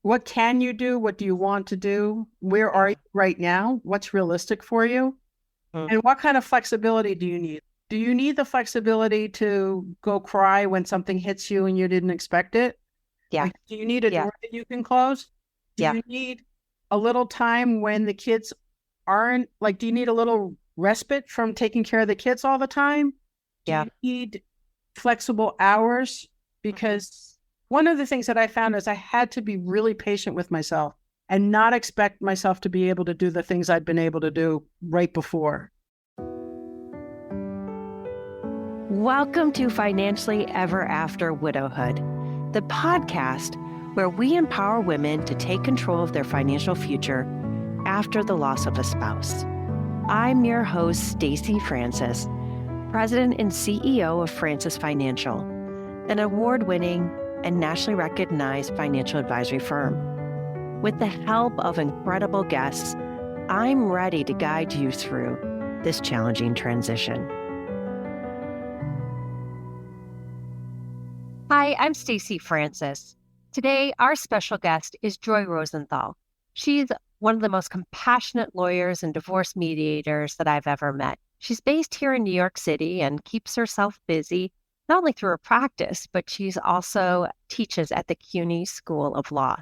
What can you do? What do you want to do? Where are you right now? What's realistic for you? And what kind of flexibility do you need? Do you need the flexibility to go cry when something hits you and you didn't expect it? Yeah. Like, do you need a Yeah. door that you can close? Do Yeah. you need a little time when the kids aren't, like, do you need a little respite from taking care of the kids all the time? Do Yeah. you need flexible hours? Because one of the things that I found is I had to be really patient with myself and not expect myself to be able to do the things I'd been able to do right before. Welcome to Financially Ever After Widowhood, the podcast where we empower women to take control of their financial future after the loss of a spouse. I'm your host, Stacy Francis, President and CEO of Francis Financial, an award-winning and nationally recognized financial advisory firm. With the help of incredible guests, I'm ready to guide you through this challenging transition. Hi, I'm Stacy Francis. Today, our special guest is Joy Rosenthal. She's one of the most compassionate lawyers and divorce mediators that I've ever met. She's based here in New York City and keeps herself busy, not only through her practice, but she's also teaches at the CUNY School of Law.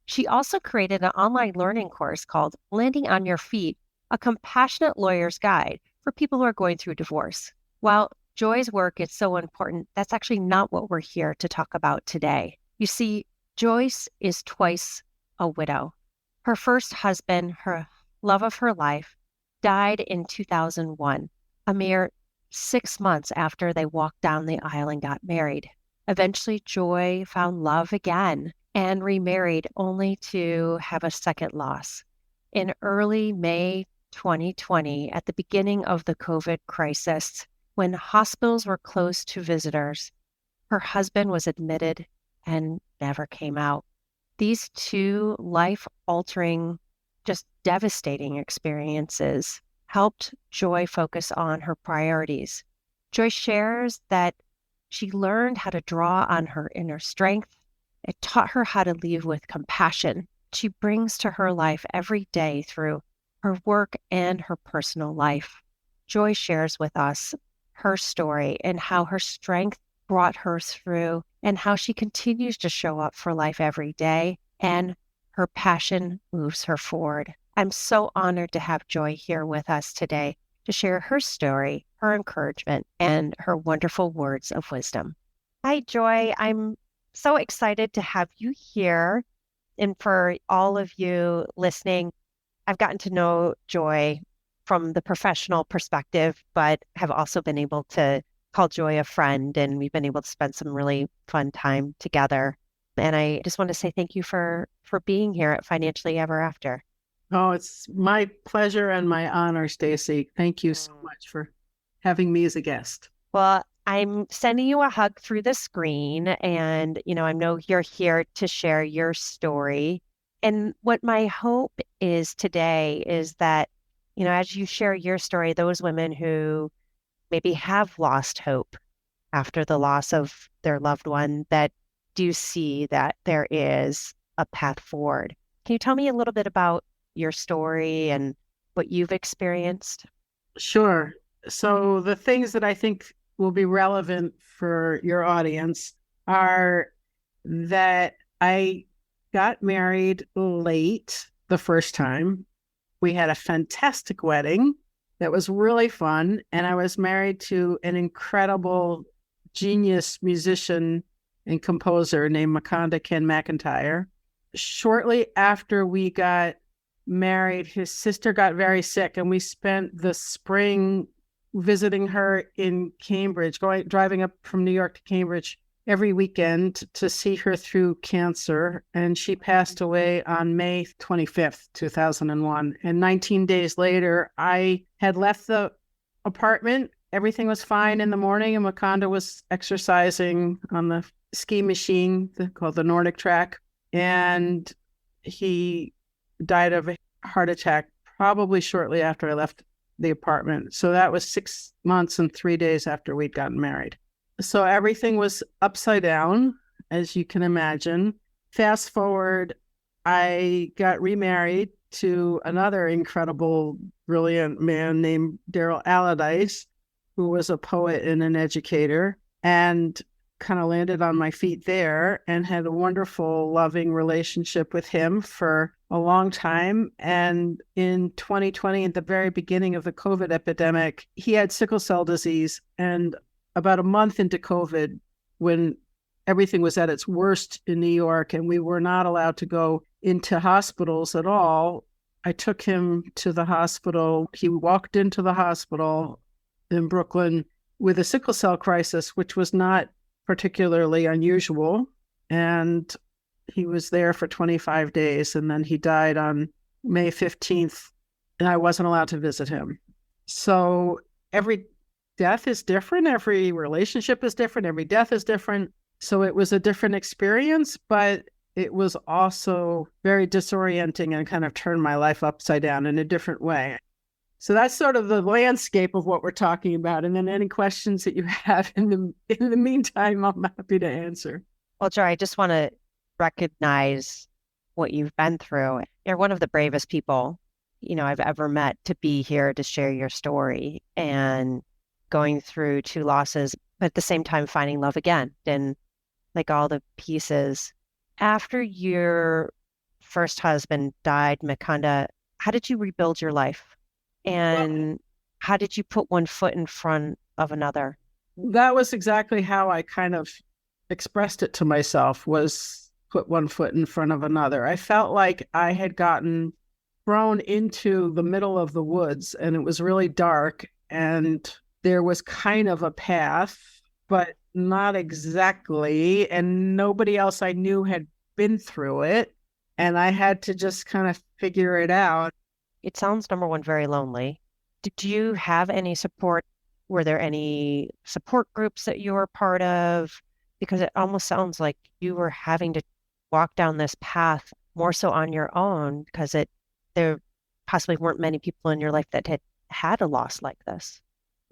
She also created an online learning course called Landing on Your Feet, a compassionate lawyer's guide for people who are going through divorce. While Joy's work is so important, that's actually not what we're here to talk about today. You see, Joyce is twice a widow. Her first husband, her love of her life, died in 2001, a mere 6 months after they walked down the aisle and got married. Eventually, Joy found love again and remarried, only to have a second loss. In early May 2020, at the beginning of the COVID crisis, when hospitals were closed to visitors, her husband was admitted and never came out. These two life-altering, just devastating experiences helped Joy focus on her priorities. Joy shares that she learned how to draw on her inner strength. It taught her how to live with compassion. She brings to her life every day through her work and her personal life. Joy shares with us her story and how her strength brought her through and how she continues to show up for life every day and her passion moves her forward. I'm so honored to have Joy here with us today to share her story, her encouragement, and her wonderful words of wisdom. Hi, Joy. I'm so excited to have you here. And for all of you listening, I've gotten to know Joy from the professional perspective, but have also been able to call Joy a friend, and we've been able to spend some really fun time together. And I just want to say thank you for being here at Financially Ever After. Oh, it's my pleasure and my honor, Stacy. Thank you so much for having me as a guest. Well, I'm sending you a hug through the screen, and I know you're here to share your story. And what my hope is today is that as you share your story, those women who maybe have lost hope after the loss of their loved one, that do see that there is a path forward. Can you tell me a little bit about your story and what you've experienced? Sure. So the things that I think will be relevant for your audience are that I got married late the first time. We had a fantastic wedding that was really fun. And I was married to an incredible genius musician and composer named Makonda Ken McIntyre. Shortly after we got married, his sister got very sick, and we spent the spring visiting her in Cambridge, driving up from New York to Cambridge every weekend to see her through cancer. And she passed away on May 25th, 2001. And 19 days later, I had left the apartment. Everything was fine in the morning, and Makonda was exercising on the ski machine called the Nordic Track. And he died of a heart attack probably shortly after I left the apartment. So that was 6 months and 3 days after we'd gotten married. So everything was upside down, as you can imagine. Fast forward I got remarried to another incredible, brilliant man named Daryl Allardyce, who was a poet and an educator, and kind of landed on my feet there and had a wonderful, loving relationship with him for a long time. And in 2020, at the very beginning of the COVID epidemic, he had sickle cell disease. And about a month into COVID, when everything was at its worst in New York and we were not allowed to go into hospitals at all, I took him to the hospital. He walked into the hospital in Brooklyn with a sickle cell crisis, which was not particularly unusual. And he was there for 25 days. And then he died on May 15th. And I wasn't allowed to visit him. So every death is different. Every relationship is different. Every death is different. So it was a different experience, but it was also very disorienting and kind of turned my life upside down in a different way. So that's sort of the landscape of what we're talking about. And then any questions that you have in the meantime, I'm happy to answer. Well, Joy, I just want to recognize what you've been through. You're one of the bravest people, I've ever met to be here to share your story and going through two losses, but at the same time finding love again and like all the pieces. After your first husband died, Makanda, how did you rebuild your life? And how did you put one foot in front of another? That was exactly how I kind of expressed it to myself, was put one foot in front of another. I felt like I had gotten thrown into the middle of the woods and it was really dark and there was kind of a path, but not exactly. And nobody else I knew had been through it. And I had to just kind of figure it out. It sounds, number one, very lonely. Did you have any support? Were there any support groups that you were part of? Because it almost sounds like you were having to walk down this path more so on your own because there possibly weren't many people in your life that had a loss like this.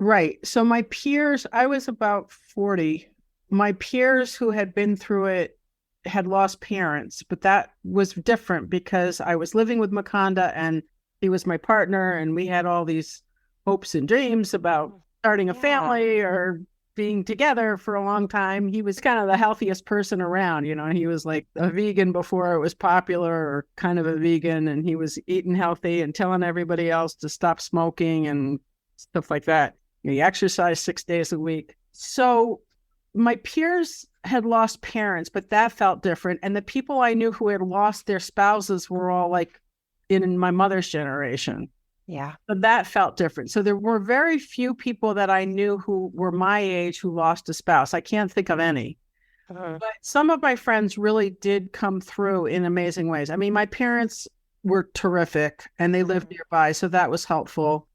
Right. So my peers, I was about 40. My peers who had been through it had lost parents, but that was different because I was living with Makanda and he was my partner and we had all these hopes and dreams about starting a family or being together for a long time. He was kind of the healthiest person around, he was like a vegan before it was popular or kind of a vegan, and he was eating healthy and telling everybody else to stop smoking and stuff like that. He exercised 6 days a week. So my peers had lost parents, but that felt different. And the people I knew who had lost their spouses were all like in my mother's generation. Yeah. But that felt different. So there were very few people that I knew who were my age who lost a spouse. I can't think of any. But some of my friends really did come through in amazing ways. I mean, my parents were terrific and they lived nearby, so that was helpful.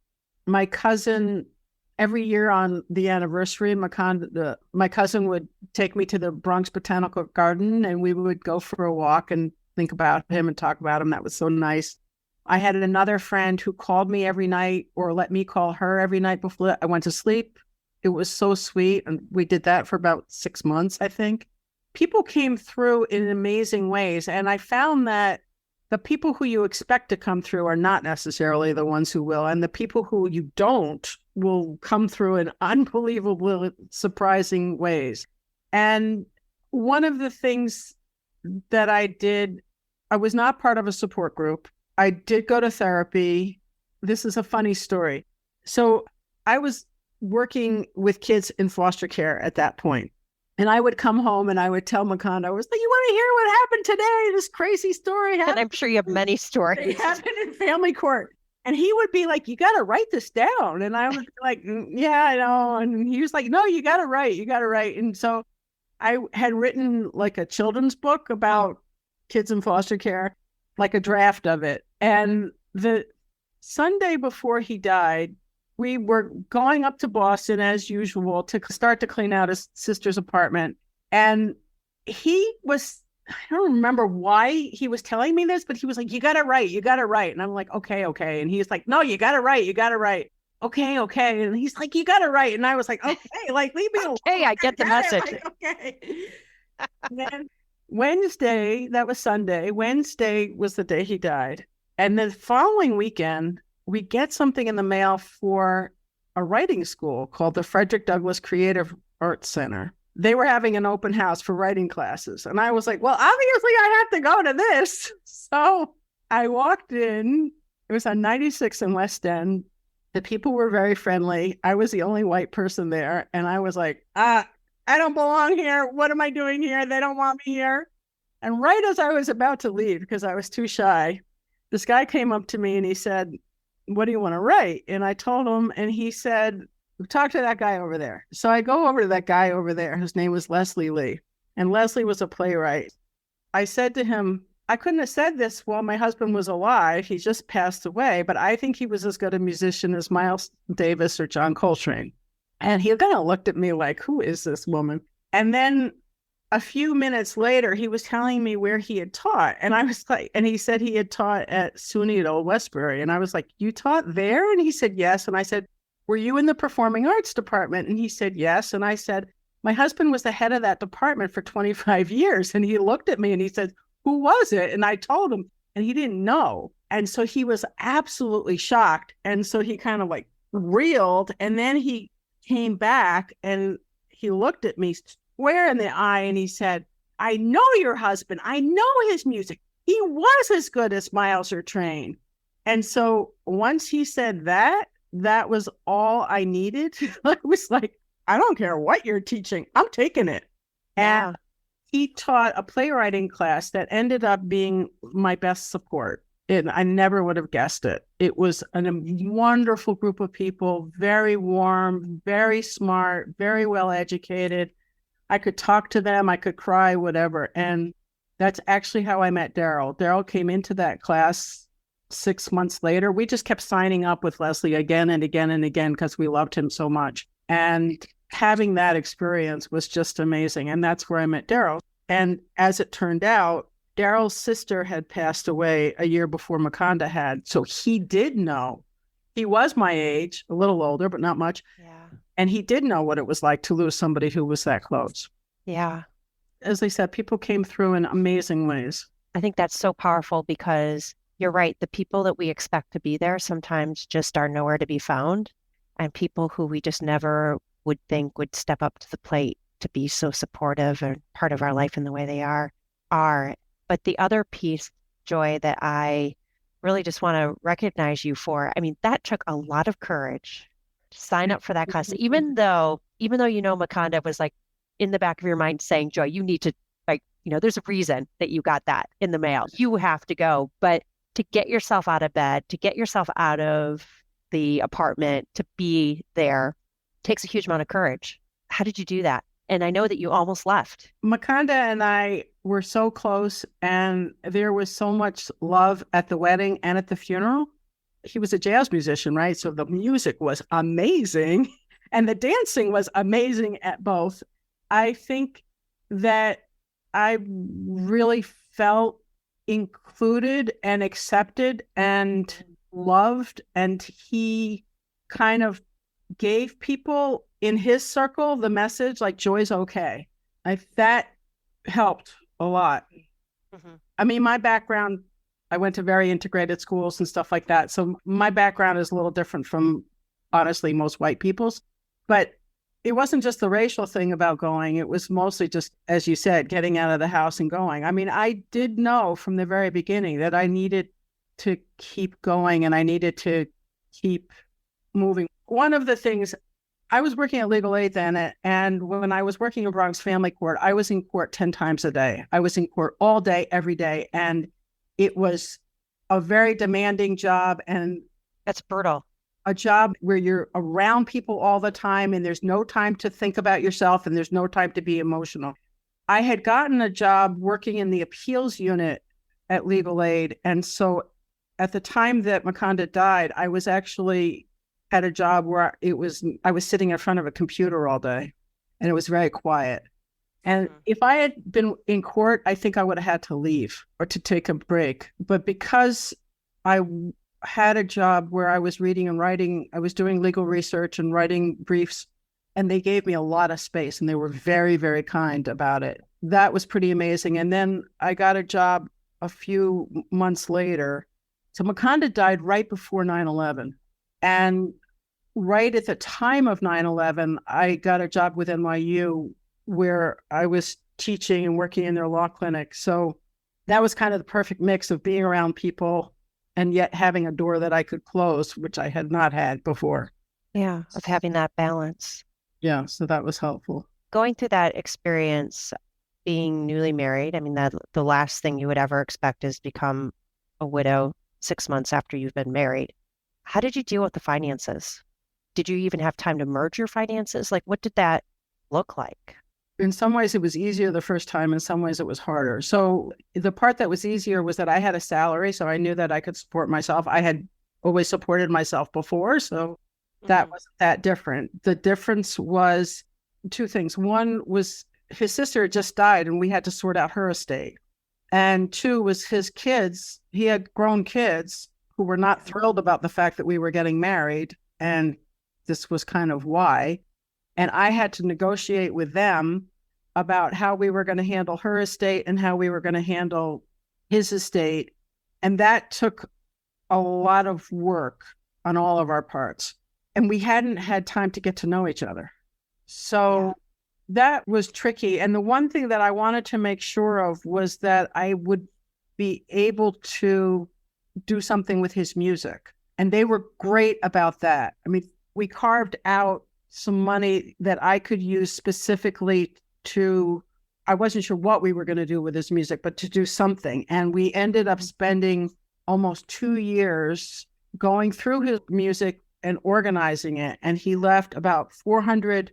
My cousin, every year on the anniversary, my cousin would take me to the Bronx Botanical Garden and we would go for a walk and think about him and talk about him. That was so nice. I had another friend who called me every night or let me call her every night before I went to sleep. It was so sweet. And we did that for about 6 months, I think. People came through in amazing ways. And I found that the people who you expect to come through are not necessarily the ones who will. And the people who you don't will come through in unbelievable, surprising ways. And one of the things that I did, I was not part of a support group. I did go to therapy. This is a funny story. So I was working with kids in foster care at that point. And I would come home and I would tell Makanda, I was like, you want to hear what happened today? This crazy story happened. And I'm sure you have many stories. It happened in family court. And he would be like, you got to write this down. And I would be like, yeah, I know. And he was like, no, you got to write. And so I had written like a children's book about kids in foster care, like a draft of it. And the Sunday before he died, we were going up to Boston as usual to start to clean out his sister's apartment. And he was, I don't remember why he was telling me this, but he was like, you got to write. And I'm like, okay. And he's like, no, you got to write. Okay. And he's like, you got to write. And I was like, okay, like leave me alone. Hey, I get the message. Like, okay. And then Wednesday, that was Sunday. Wednesday was the day he died. And the following weekend, we get something in the mail for a writing school called the Frederick Douglass Creative Arts Center. They were having an open house for writing classes. And I was like, well, obviously I have to go to this. So I walked in. It was on 96 in West End. The people were very friendly. I was the only white person there. And I was like, I don't belong here. What am I doing here? They don't want me here. And right as I was about to leave, because I was too shy, this guy came up to me and he said, what do you want to write? And I told him, and he said, talk to that guy over there. So I go over to that guy over there. His name was Leslie Lee. And Leslie was a playwright. I said to him, I couldn't have said this while my husband was alive. He just passed away, but I think he was as good a musician as Miles Davis or John Coltrane. And he kind of looked at me like, who is this woman? And then a few minutes later, he was telling me where he had taught. And I was like, and he said he had taught at SUNY at Old Westbury. And I was like, you taught there? And he said, yes. And I said, were you in the performing arts department? And he said, yes. And I said, my husband was the head of that department for 25 years. And he looked at me and he said, who was it? And I told him, and he didn't know. And so he was absolutely shocked. And so he kind of like reeled. And then he came back and he looked at me square in the eye and he said, I know your husband. I know his music. He was as good as Miles or Train. And so once he said that, that was all I needed. I was like, I don't care what you're teaching. I'm taking it. Yeah. And he taught a playwriting class that ended up being my best support. And I never would have guessed it. It was a wonderful group of people, very warm, very smart, very well educated. I could talk to them, I could cry, whatever. And that's actually how I met Daryl. Daryl came into that class 6 months later. We just kept signing up with Leslie again and again and again because we loved him so much. And having that experience was just amazing. And that's where I met Daryl. And as it turned out, Daryl's sister had passed away a year before Makanda had. So he did know. He was my age, a little older, but not much. Yeah. And he did know what it was like to lose somebody who was that close. Yeah. As I said, people came through in amazing ways. I think that's so powerful because you're right. The people that we expect to be there sometimes just are nowhere to be found. And people who we just never would think would step up to the plate to be so supportive and part of our life in the way they are. But the other piece, Joy, that I really just want to recognize you for, I mean, that took a lot of courage to sign up for that class, even though Makanda was like in the back of your mind saying, Joy, you need to, there's a reason that you got that in the mail. You have to go. But to get yourself out of bed, to get yourself out of the apartment, to be there takes a huge amount of courage. How did you do that? And I know that you almost left. Makanda and I were so close, and there was so much love at the wedding and at the funeral. He was a jazz musician, right? So the music was amazing, and the dancing was amazing at both. I think that I really felt included and accepted and loved, and he kind of gave people in his circle the message like Joy's okay. That helped a lot. Mm-hmm. I mean, my background, I went to very integrated schools and stuff like that. So my background is a little different from, honestly, most white people's. But it wasn't just the racial thing about going. It was mostly just, as you said, getting out of the house and going. I mean, I did know from the very beginning that I needed to keep going and I needed to keep moving. One of the things, I was working at legal aid then, and when I was working in Bronx Family Court, I was in court 10 times a day. I was in court all day, every day, and it was a very demanding job. And that's brutal. A job where you're around people all the time and there's no time to think about yourself and there's no time to be emotional. I had gotten a job working in the appeals unit at legal aid. And so at the time that Makanda died, I was actually had a job where I was sitting in front of a computer all day and it was very quiet. And if I had been in court, I think I would have had to leave or to take a break. But because I had a job where I was reading and writing, I was doing legal research and writing briefs and they gave me a lot of space, and they were very, very kind about it. That was pretty amazing. And then I got a job a few months later. So Maconda died right before 9/11. And right at the time of 9/11, I got a job with NYU where I was teaching and working in their law clinic. So that was kind of the perfect mix of being around people and yet having a door that I could close, which I had not had before. Yeah, of having that balance. Yeah, so that was helpful. Going through that experience, being newly married, I mean, that the last thing you would ever expect is become a widow 6 months after you've been married. How did you deal with the finances? Did you even have time to merge your finances? Like, what did that look like? In some ways, it was easier the first time. In some ways, it was harder. So the part that was easier was that I had a salary, so I knew that I could support myself. I had always supported myself before, so that wasn't that different. The difference was two things. One was his sister had just died, and we had to sort out her estate. And two was his kids. He had grown kids who were not thrilled about the fact that we were getting married, and this was kind of why. And I had to negotiate with them about how we were going to handle her estate and how we were going to handle his estate. And that took a lot of work on all of our parts. And we hadn't had time to get to know each other. So that was tricky. And the one thing that I wanted to make sure of was that I would be able to do something with his music. And they were great about that. I mean, we carved out some money that I could use specifically to, I wasn't sure what we were going to do with his music, but to do something. And we ended up spending almost 2 years going through his music and organizing it. And he left about 400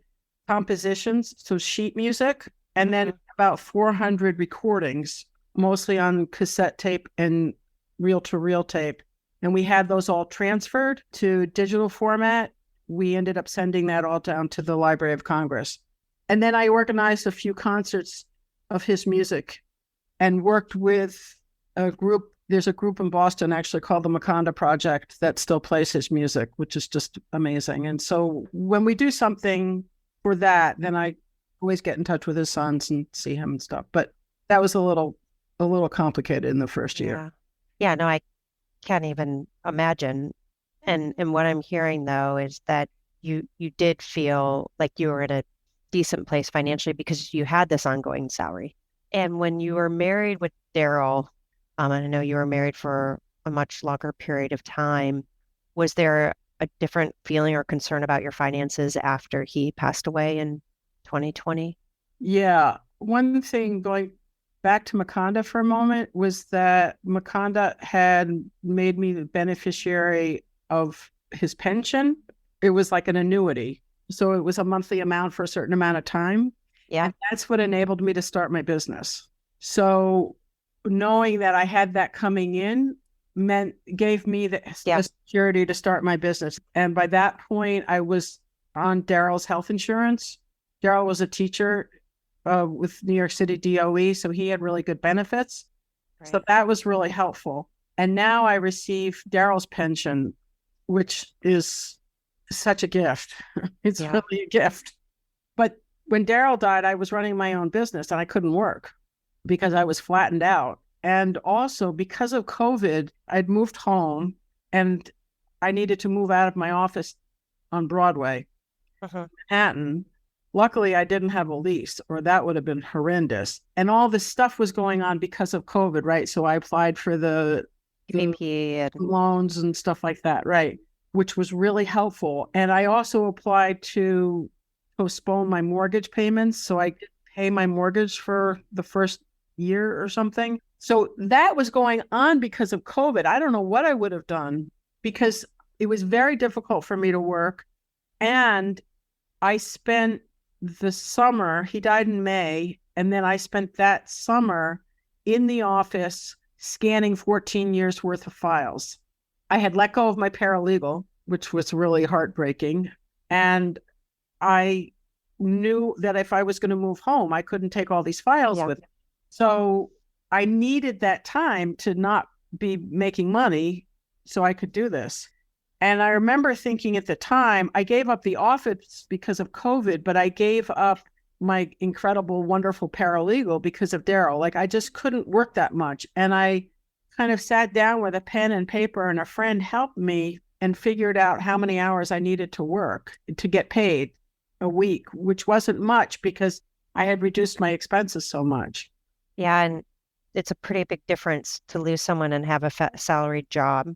compositions, so sheet music, and then about 400 recordings, mostly on cassette tape and reel-to-reel tape. And we had those all transferred to digital format. We ended up sending that all down to the Library of Congress. And then I organized a few concerts of his music and worked with a group. There's a group in Boston actually called the Maconda Project that still plays his music, which is just amazing. And so when we do something for that, then I always get in touch with his sons and see him and stuff. But that was a little complicated in the first year. Yeah, no, I can't even imagine. And what I'm hearing though is that you did feel like you were in a decent place financially because you had this ongoing salary. And when you were married with Daryl, and I know you were married for a much longer period of time, was there a different feeling or concern about your finances after he passed away in 2020? Yeah. One thing, going back to Maconda for a moment, was that Maconda had made me the beneficiary of his pension. It was like an annuity. So it was a monthly amount for a certain amount of time. Yeah. And that's what enabled me to start my business. So knowing that I had that coming in gave me the security to start my business. And by that point, I was on Daryl's health insurance. Daryl was a teacher with New York City DOE, so he had really good benefits. Right. So that was really helpful. And now I receive Daryl's pension, which is such a gift. It's really a gift. But when Daryl died, I was running my own business and I couldn't work because I was flattened out. And also because of COVID, I'd moved home and I needed to move out of my office on Broadway, Manhattan. Luckily, I didn't have a lease, or that would have been horrendous. And all this stuff was going on because of COVID, right? So I applied for the loans and stuff like that, right? Which was really helpful. And I also applied to postpone my mortgage payments, so I could pay my mortgage for the first year or something. So that was going on because of COVID. I don't know what I would have done because it was very difficult for me to work. And I spent the summer, he died in May, and then I spent that summer in the office scanning 14 years worth of files. I had let go of my paralegal, which was really heartbreaking. And I knew that if I was going to move home, I couldn't take all these files with me. So I needed that time to not be making money so I could do this. And I remember thinking at the time, I gave up the office because of COVID, but I gave up my incredible, wonderful paralegal because of Daryl. Like I just couldn't work that much. And I kind of sat down with a pen and paper, and a friend helped me and figured out how many hours I needed to work to get paid a week, which wasn't much because I had reduced my expenses so much. Yeah, and it's a pretty big difference to lose someone and have a salaried job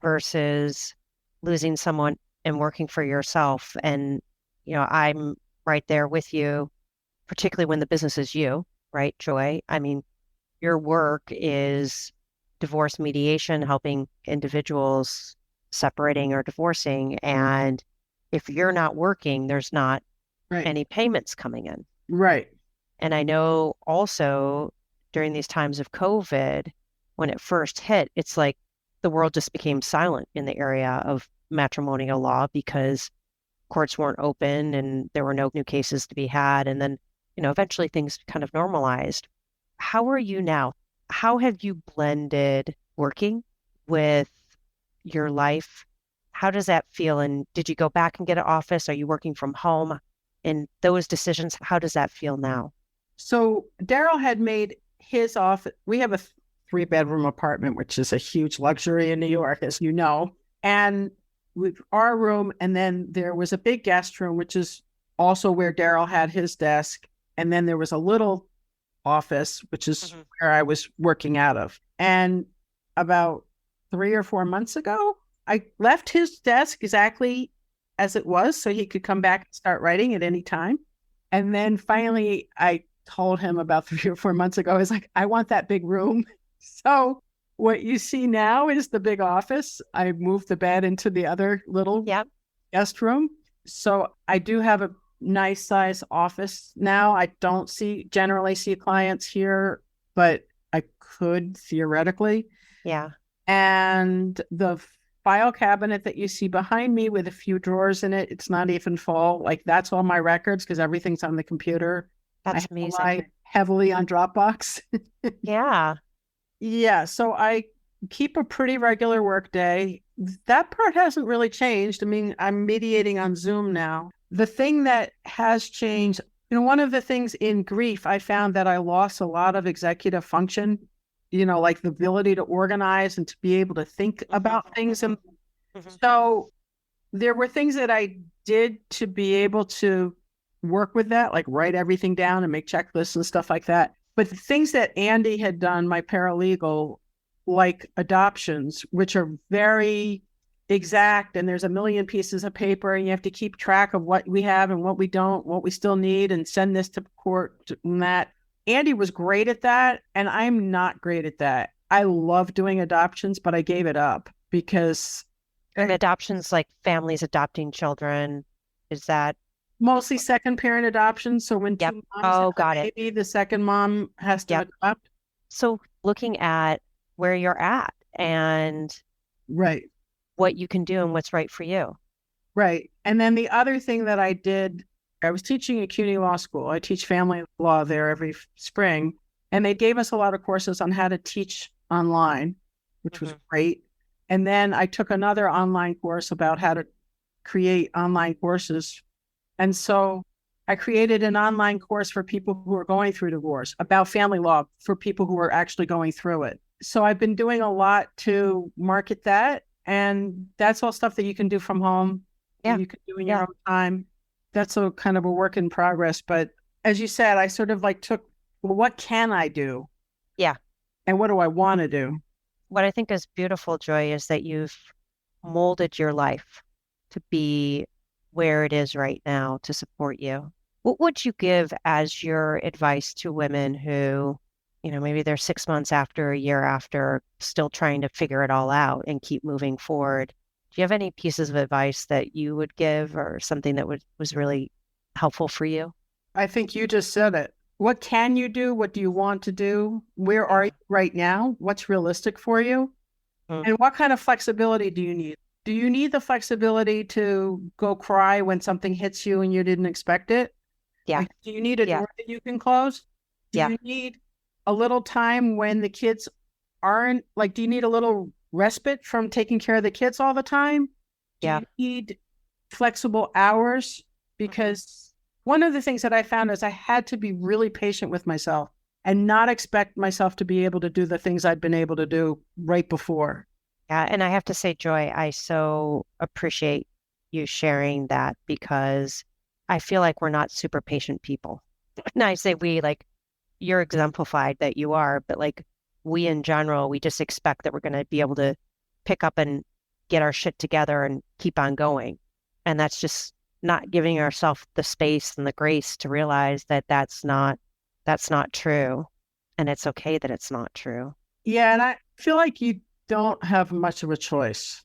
versus losing someone and working for yourself. And, I'm right there with you, particularly when the business is you, right, Joy? I mean, your work is divorce mediation, helping individuals separating or divorcing. And if you're not working, there's not Right. any payments coming in. Right. And I know also during these times of COVID, when it first hit, it's like the world just became silent in the area of matrimonial law because courts weren't open and there were no new cases to be had. And then, eventually things kind of normalized. How are you now? How have you blended working with your life? How does that feel? And did you go back and get an office? Are you working from home? And those decisions, how does that feel now? So Daryl had made his office. We have a 3-bedroom apartment, which is a huge luxury in New York, as you know. And with our room, and then there was a big guest room, which is also where Daryl had his desk. And then there was a little office, which is where I was working out of. And about 3 or 4 months ago, I left his desk exactly as it was so he could come back and start writing at any time. And then finally, I told him about 3 or 4 months ago, I was like, I want that big room. So what you see now is the big office. I moved the bed into the other little guest room. So I do have a nice size office now. I don't generally see clients here, but I could theoretically. Yeah. And the file cabinet that you see behind me with a few drawers in it, it's not even full. Like that's all my records because everything's on the computer. That's I amazing. rely heavily on Dropbox. Yeah. Yeah. So I keep a pretty regular work day. That part hasn't really changed. I mean, I'm mediating on Zoom now. The thing that has changed, one of the things in grief, I found that I lost a lot of executive function, like the ability to organize and to be able to think about things. And so there were things that I did to be able to work with that, like write everything down and make checklists and stuff like that. But the things that Andy had done, my paralegal, like adoptions, which are very exact, and there's a million pieces of paper, and you have to keep track of what we have and what we don't, what we still need, and send this to court and that. Andy was great at that, and I'm not great at that. I love doing adoptions, but I gave it up because adoptions, like families adopting children, is that mostly second parent adoptions? So when 2 moms have a baby, the second mom has to adopt. So looking at where you're at and right, what you can do and what's right for you. Right. And then the other thing that I did, I was teaching at CUNY Law School. I teach family law there every spring. And they gave us a lot of courses on how to teach online, which was great. And then I took another online course about how to create online courses. And so I created an online course for people who are going through divorce about family law for people who are actually going through it. So I've been doing a lot to market that. And that's all stuff that you can do from home. Yeah. You can do in your own time. That's a kind of a work in progress. But as you said, I sort of like took, well, what can I do? Yeah. And what do I want to do? What I think is beautiful, Joy, is that you've molded your life to be where it is right now to support you. What would you give as your advice to women who, maybe they're 6 months after, a year after, still trying to figure it all out and keep moving forward? Do you have any pieces of advice that you would give or something that was really helpful for you? I think you just said it. What can you do? What do you want to do? Where are you right now? What's realistic for you? And what kind of flexibility do you need? Do you need the flexibility to go cry when something hits you and you didn't expect it? Yeah. Like, do you need a door that you can close? Do you need a little time when the kids aren't, like, do you need a little respite from taking care of the kids all the time? Do Yeah. you need flexible hours? Because one of the things that I found is I had to be really patient with myself and not expect myself to be able to do the things I'd been able to do right before. Yeah. And I have to say, Joy, I so appreciate you sharing that because I feel like we're not super patient people. And I say we, like, you're exemplified that you are, but like we in general, we just expect that we're going to be able to pick up and get our shit together and keep on going. And that's just not giving ourselves the space and the grace to realize that that's not true. And it's okay that it's not true. Yeah, and I feel like you don't have much of a choice.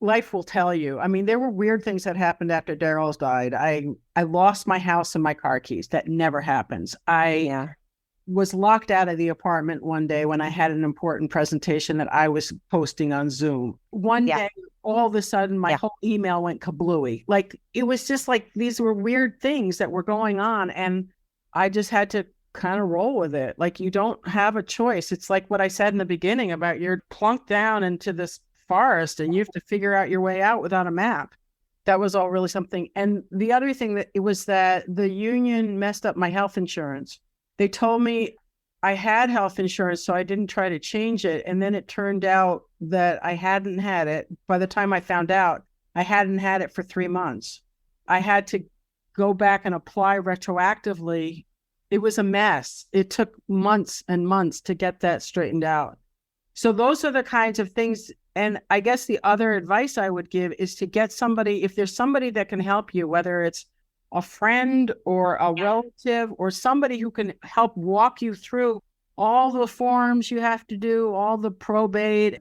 Life will tell you. I mean, there were weird things that happened after Daryl's died. I lost my house and my car keys. That never happens. I Yeah. was locked out of the apartment one day when I had an important presentation that I was posting on Zoom. One Yeah. day, all of a sudden, my Yeah. whole email went kablooey. Like, it was just like these were weird things that were going on. And I just had to kind of roll with it. Like, you don't have a choice. It's like what I said in the beginning about you're plunked down into this forest and you have to figure out your way out without a map. That was all really something. And the other thing that it was that the union messed up my health insurance. They told me I had health insurance, so I didn't try to change it. And then it turned out that I hadn't had it. By the time I found out, I hadn't had it for 3 months. I had to go back and apply retroactively. It was a mess. It took months and months to get that straightened out. So those are the kinds of things. And I guess the other advice I would give is to get somebody, if there's somebody that can help you, whether it's a friend or a relative or somebody who can help walk you through all the forms you have to do, all the probate.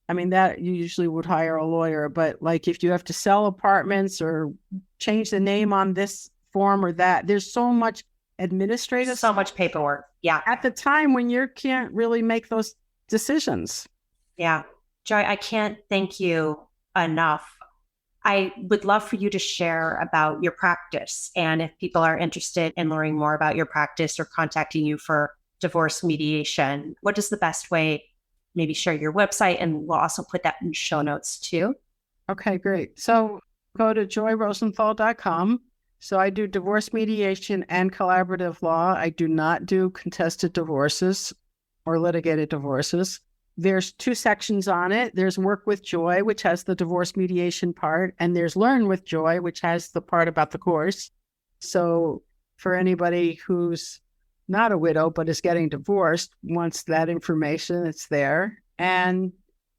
I mean, that you usually would hire a lawyer, but like if you have to sell apartments or change the name on this form or that, there's so much administrative, so much paperwork. Yeah. at the time when you can't really make those decisions. Yeah. Joy, I can't thank you enough. I would love for you to share about your practice. And if people are interested in learning more about your practice or contacting you for divorce mediation, what is the best way? Maybe share your website, and we'll also put that in show notes too. Okay, great. So go to joyrosenthal.com. So I do divorce mediation and collaborative law. I do not do contested divorces or litigated divorces. There's 2 sections on it. There's Work with Joy, which has the divorce mediation part, and there's Learn with Joy, which has the part about the course. So for anybody who's not a widow but is getting divorced, wants that information, it's there. And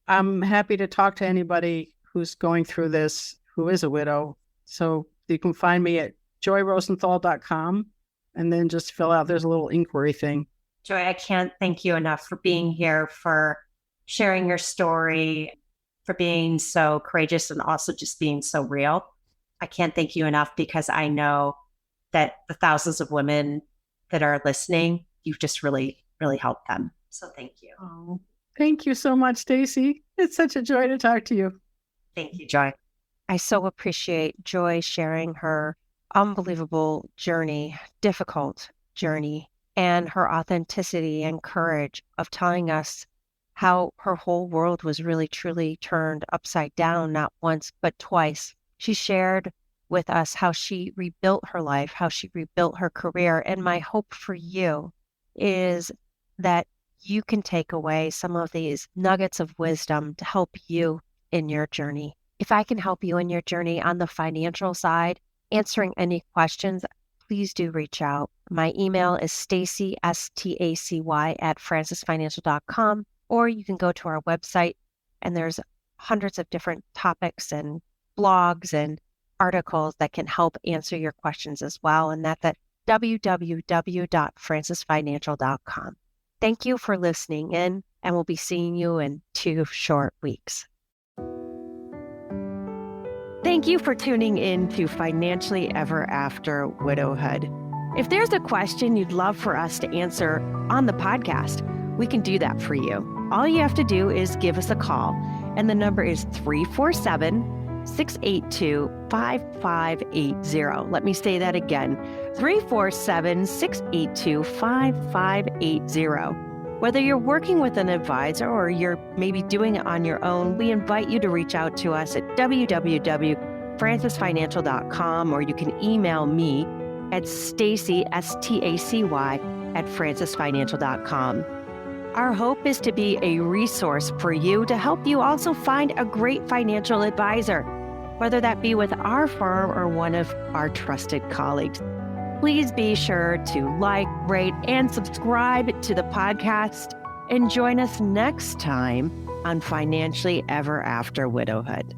I'm happy to talk to anybody who's going through this who is a widow. So you can find me at joyrosenthal.com and then just fill out, there's a little inquiry thing. Joy, I can't thank you enough for being here, for sharing your story, for being so courageous and also just being so real. I can't thank you enough because I know that the thousands of women that are listening, you've just really, really helped them. So thank you. Oh, thank you so much, Stacy. It's such a joy to talk to you. Thank you, Joy. I so appreciate Joy sharing her unbelievable journey, difficult journey, and her authenticity and courage of telling us how her whole world was really truly turned upside down, not once, but twice. She shared with us how she rebuilt her life, how she rebuilt her career. And my hope for you is that you can take away some of these nuggets of wisdom to help you in your journey. If I can help you in your journey on the financial side, answering any questions, please do reach out. My email is Stacy, Stacy, at francisfinancial.com, or you can go to our website and there's hundreds of different topics and blogs and articles that can help answer your questions as well. And that's at www.francisfinancial.com. Thank you for listening in, and we'll be seeing you in 2 short weeks. Thank you for tuning in to Financially Ever After Widowhood. If there's a question you'd love for us to answer on the podcast, we can do that for you. All you have to do is give us a call, and the number is 347-682-5580. Let me say that again, 347-682-5580. Whether you're working with an advisor or you're maybe doing it on your own, we invite you to reach out to us at www.francisfinancial.com, or you can email me at Stacy, Stacy, at francisfinancial.com. Our hope is to be a resource for you to help you also find a great financial advisor, whether that be with our firm or one of our trusted colleagues. Please be sure to like, rate, and subscribe to the podcast, and join us next time on Financially Ever After Widowhood.